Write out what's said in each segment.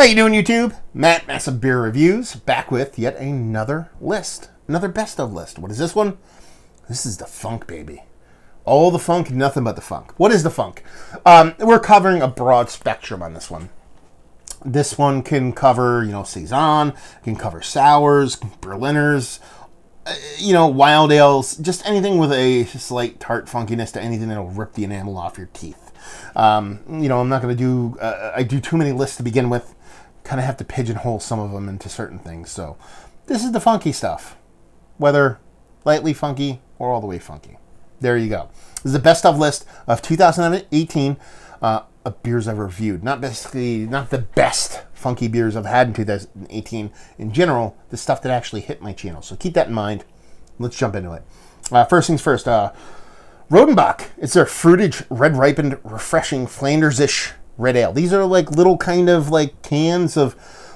How you doing, YouTube? Matt, Massive Beer Reviews, back with yet another list. Another best of list. What is this one? This is the funk, baby. All the funk, nothing but the funk. What is the funk? We're covering a broad spectrum on this one. This one can cover, Saison, can cover sours, Berliners, wild ales, just anything with a slight tart funkiness to anything that'll rip the enamel off your teeth. I'm not going to do, I do too many lists to begin with. Kind of have to pigeonhole some of them into certain things. So this is the funky stuff, whether lightly funky or all the way funky. There you go. This is the best of list of 2018 of beers I've reviewed. Not the best funky beers I've had in 2018 in general, the stuff that actually hit my channel. So keep that in mind. Let's jump into it. First things first, Rodenbach. It's their fruitage, red ripened, refreshing Flanders-ish red ale. These are like little kind of like cans of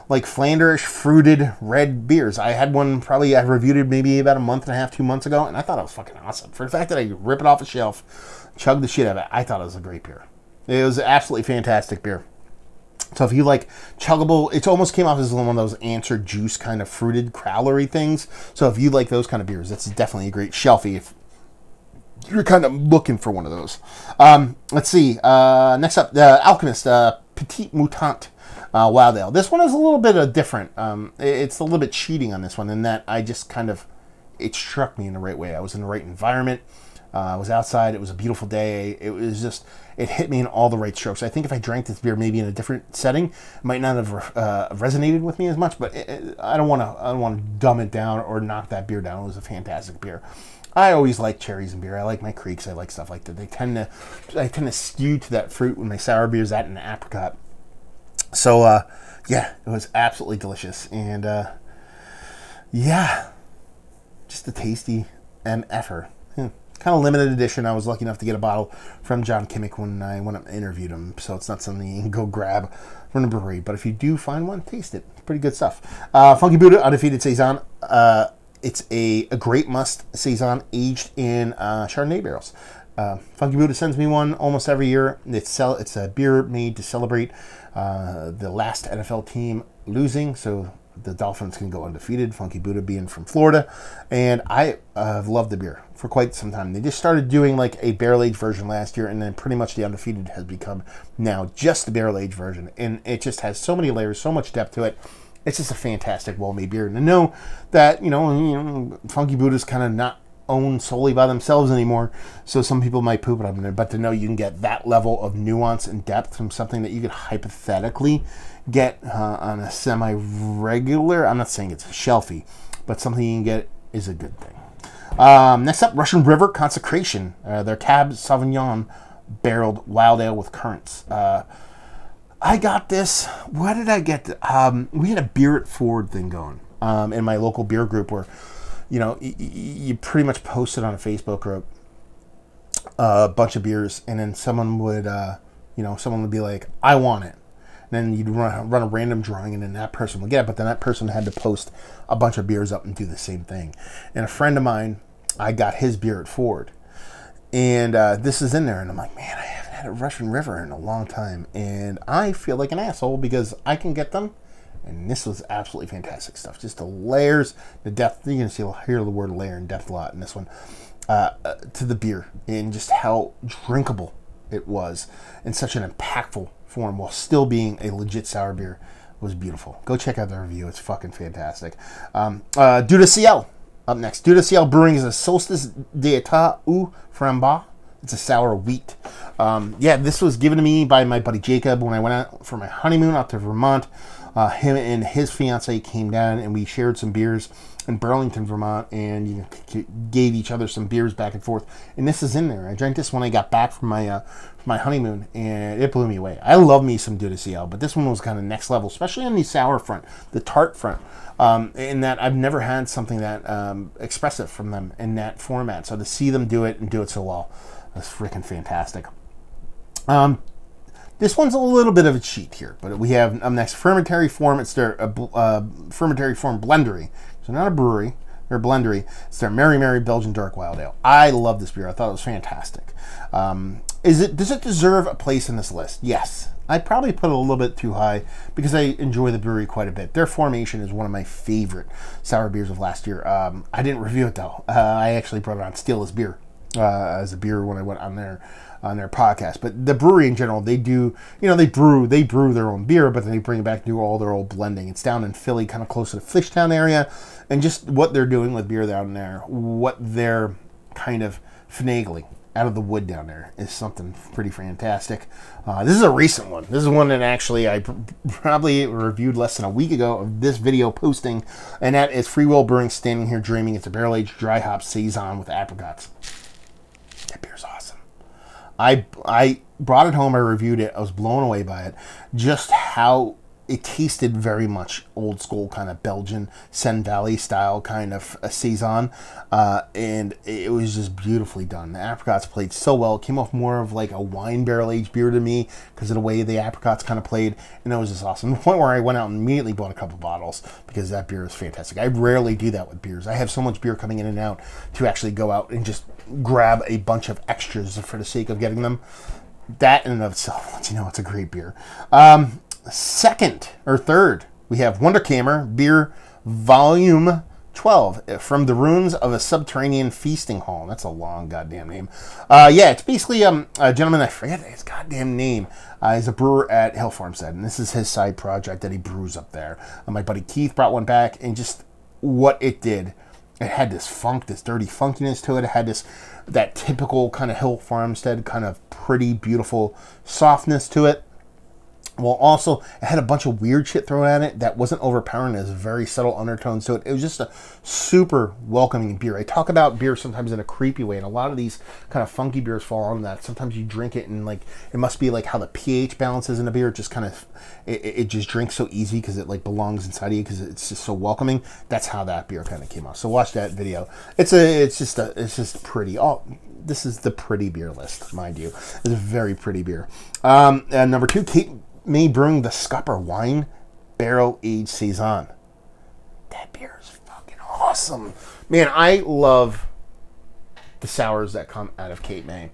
like Flanders fruited red beers. I had one I reviewed it maybe about a month and a half, 2 months ago, and I thought it was fucking awesome. For the fact that I rip it off the shelf, chug the shit out of it, I thought it was a great beer. It was an absolutely fantastic beer. So if you like chuggable, it almost came off as one of those answer juice kind of fruited crowlery things. So if you like those kind of beers, that's definitely a great shelfie if you're kind of looking for one of those. Let's see. Next up, the Alchemist Petit Mutant Wild Ale. This one is a little bit different. It's a little bit cheating on this one in that I just it struck me in the right way. I was in the right environment. I was outside. It was a beautiful day. It hit me in all the right strokes. I think if I drank this beer maybe in a different setting, it might not have resonated with me as much. But I don't want to dumb it down or knock that beer down. It was a fantastic beer. I always like cherries in beer. I like my creeks. I like stuff like that. I tend to skew to that fruit when my sour beer's at an apricot. So yeah, it was absolutely delicious. And yeah, just a tasty MFer. Kind of limited edition. I was lucky enough to get a bottle from John Kimmick when I went up and interviewed him. So it's not something you can go grab from the brewery. But if you do find one, taste it. It's pretty good stuff. Funky Buddha Undefeated Saison. It's a great must Saison aged in Chardonnay barrels. Funky Buddha sends me one almost every year. It's a beer made to celebrate the last NFL team losing, so the Dolphins can go undefeated. Funky Buddha being from Florida, and I have loved the beer for quite some time. They just started doing like a barrel-aged version last year, and then pretty much the undefeated has become now just the barrel-aged version, and it just has so many layers, so much depth to it. It's just a fantastic, well-made beer. And to know that, Funky Buddha's kind of not owned solely by themselves anymore, so some people might poop it on there, but to know you can get that level of nuance and depth from something that you could hypothetically get on a semi-regular, I'm not saying it's a shelfie, but something you can get is a good thing. Next up, Russian River Consecration. Their Cab Sauvignon barreled wild ale with currants. I got this. Why did I get we had a Beer It Forward thing going in my local beer group where, you pretty much posted on a Facebook group a bunch of beers, and then someone would, be like, I want it. And then you'd run a random drawing, and then that person would get it, but then that person had to post a bunch of beers up and do the same thing. And a friend of mine, I got his Beer It Forward. And this is in there, and I'm like, man, I haven't had a Russian River in a long time, and I feel like an asshole because I can get them, and this was absolutely fantastic stuff. Just the layers, the depth. You're gonna hear the word layer and depth a lot in this one. To the beer and just how drinkable it was in such an impactful form while still being a legit sour beer was beautiful. Go check out the review; it's fucking fantastic. Dieu de Ciel. Up next, Dieu de Ciel Brewing is a Solstice d'État au Framboise. It's a sour wheat. Yeah, this was given to me by my buddy Jacob when I went out for my honeymoon out to Vermont. Him and his fiance came down and we shared some beers in Burlington, Vermont, and gave each other some beers back and forth. And this is in there. I drank this when I got back from my honeymoon, and it blew me away. I love me some Dieu de Ciel, but this one was kind of next level, especially on the sour front, the tart front. In that I've never had something that expressive from them in that format. So to see them do it and do it so well, that's freaking fantastic. This one's a little bit of a cheat here, but we have up next Fermentary Form. It's their Fermentary Form Blendery. So not a brewery, they're a blendery. It's their Mary Mary Belgian Dark Wild Ale. I love this beer. I thought it was fantastic. Does it deserve a place in this list? Yes. I probably put it a little bit too high because I enjoy the brewery quite a bit. Their Formation is one of my favorite sour beers of last year. I didn't review it though. I actually brought it on Steal This Beer as a beer when I went on their podcast. But the brewery in general, they do, they brew their own beer, but then they bring it back and do all their old blending. It's down in Philly, kind of close to the Fishtown area, and just what they're doing with beer down there, what they're kind of finagling out of the wood down there is something pretty fantastic. This is a recent one. This is one that actually I probably reviewed less than a week ago of this video posting, and that is Free Will Brewing Standing Here Dreaming. It's a barrel-aged dry hop saison with apricots. That beer's awesome. I brought it home, I reviewed it, I was blown away by it. Just how it tasted very much old school kind of Belgian Seine Valley style kind of a saison, and it was just beautifully done. The apricots played so well. It came off more of like a wine barrel aged beer to me because of the way the apricots kind of played, and it was just awesome. To the point where I went out and immediately bought a couple bottles because that beer is fantastic. I rarely do that with beers. I have so much beer coming in and out to actually go out and just grab a bunch of extras for the sake of getting them. That in and of itself lets you know it's a great beer. Second or third, we have Wunderkammer Beer Volume 12 from the ruins of a subterranean feasting hall. That's a long goddamn name. Yeah, it's basically a gentleman, I forget his goddamn name. He's a brewer at Hill Farmstead, and this is his side project that he brews up there. My buddy Keith brought one back, and just what it did. It had this funk, this dirty funkiness to it. It had that typical kind of Hill Farmstead kind of pretty, beautiful softness to it. Well, also, it had a bunch of weird shit thrown at it that wasn't overpowering. It was very subtle undertones to it. It was just a super welcoming beer. I talk about beer sometimes in a creepy way, and a lot of these kind of funky beers fall on that. Sometimes you drink it, and like it must be like how the pH balance is in a beer. It just kind of, it just drinks so easy because it like belongs inside of you because it's just so welcoming. That's how that beer kind of came out. So watch that video. It's just pretty. Oh, this is the pretty beer list, mind you. It's a very pretty beer. And number 2, Cape May Brewing the Scupper Wine Barrel Aged Saison. That beer is fucking awesome. Man, I love the sours that come out of Cape May.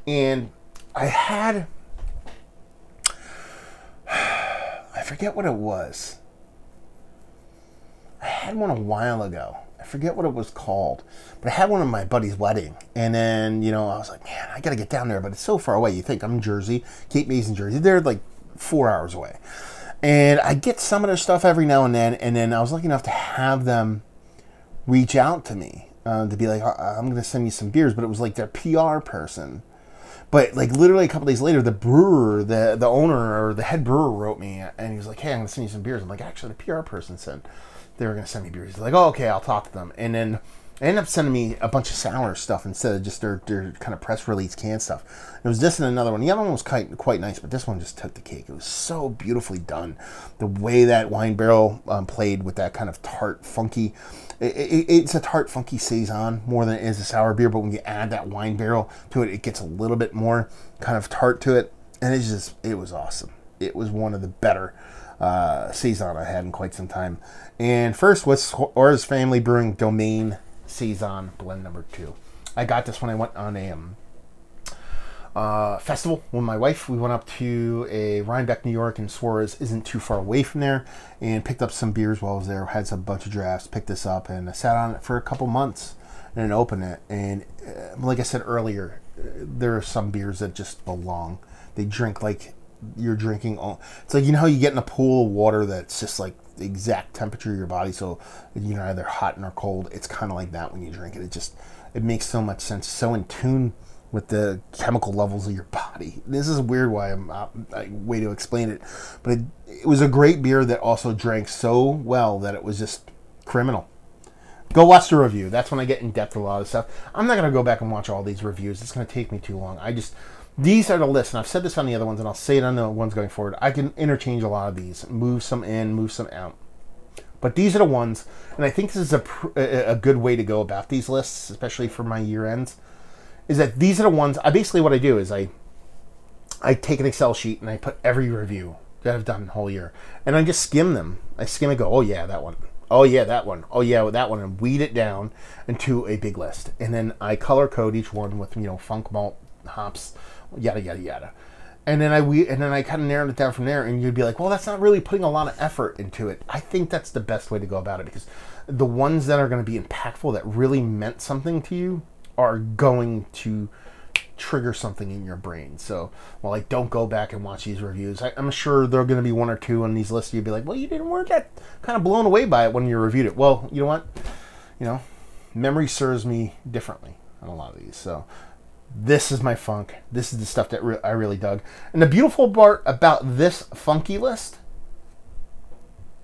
And I forget what it was. I had one a while ago. I forget what it was called. But I had one at my buddy's wedding. And then, I was like, man, I got to get down there. But it's so far away. You think I'm in Jersey. Cape May's in Jersey. They're like 4 hours away. And I get some of their stuff every now and then I was lucky enough to have them reach out to me to be like, I'm going to send you some beers, but it was like their PR person. But like literally a couple days later, the brewer, the owner or the head brewer wrote me and he was like, hey, I'm going to send you some beers. I'm like, actually, the PR person said they were going to send me beers. He's like, oh, okay, I'll talk to them. And then they ended up sending me a bunch of sour stuff instead of just their kind of press release canned stuff. It was this and another one. The other one was quite nice, but this one just took the cake. It was so beautifully done. The way that wine barrel played with that kind of tart, funky. It's a tart, funky saison more than it is a sour beer, but when you add that wine barrel to it, it gets a little bit more kind of tart to it. And it was awesome. It was one of the better saison I had in quite some time. And first was Orr's Family Brewing Domain Saison Blend number 2. I got this when I went on a festival with my wife. We went up to a Rhinebeck, New York, and Suarez isn't too far away from there, and picked up some beers while I was there. Had a bunch of drafts, picked this up, and I sat on it for a couple months and then opened it. And like I said earlier, there are some beers that just belong. They drink like you're drinking. It's like, how you get in a pool of water that's just like the exact temperature of your body, so either hot or cold. It's kind of like that when you drink it. It makes so much sense, so in tune with the chemical levels of your body. This is weird way to explain it, but it was a great beer that also drank so well that it was just criminal. Go watch the review. That's when I get in depth with a lot of stuff. I'm not going to go back and watch all these reviews. It's going to take me too long. These are the lists, and I've said this on the other ones, and I'll say it on the ones going forward. I can interchange a lot of these, move some in, move some out. But these are the ones, and I think this is a good way to go about these lists, especially for my year ends, is that these are the ones. Basically what I do is I take an Excel sheet and I put every review that I've done the whole year, and I just skim them. I skim and go, oh yeah, that one. Oh yeah, that one. Oh yeah, that one, and weed it down into a big list. And then I color code each one with funk malt, hops, yada yada yada. And then I kind of narrowed it down from there, and you'd be like, well, that's not really putting a lot of effort into it. I think that's the best way to go about it, because the ones that are going to be impactful, that really meant something to you, are going to trigger something in your brain. So, well, like, don't go back and watch these reviews. I'm sure there are going to be one or two on these lists you'd be like, well, weren't that kind of blown away by it when you reviewed it. Well, you know what? You know, memory serves me differently on a lot of these. So this is my funk. This is the stuff that I really dug. And the beautiful part about this funky list,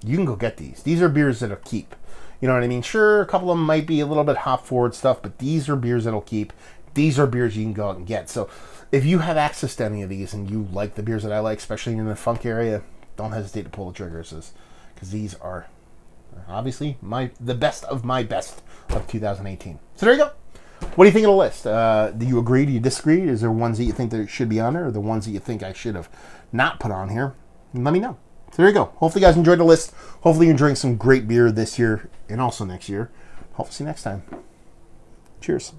you can go get these. These are beers that'll keep. You know what I mean? Sure, a couple of them might be a little bit hop forward stuff, but these are beers that'll keep. These are beers you can go out and get. So if you have access to any of these and you like the beers that I like, especially in the funk area, don't hesitate to pull the triggers, because these are obviously the best of my best of 2018. So there you go. What do you think of the list? Do you agree? Do you disagree? Is there ones that you think that should be on there, or the ones that you think I should have not put on here? Let me know. So there you go. Hopefully you guys enjoyed the list. Hopefully you're enjoying some great beer this year and also next year. Hopefully see you next time. Cheers.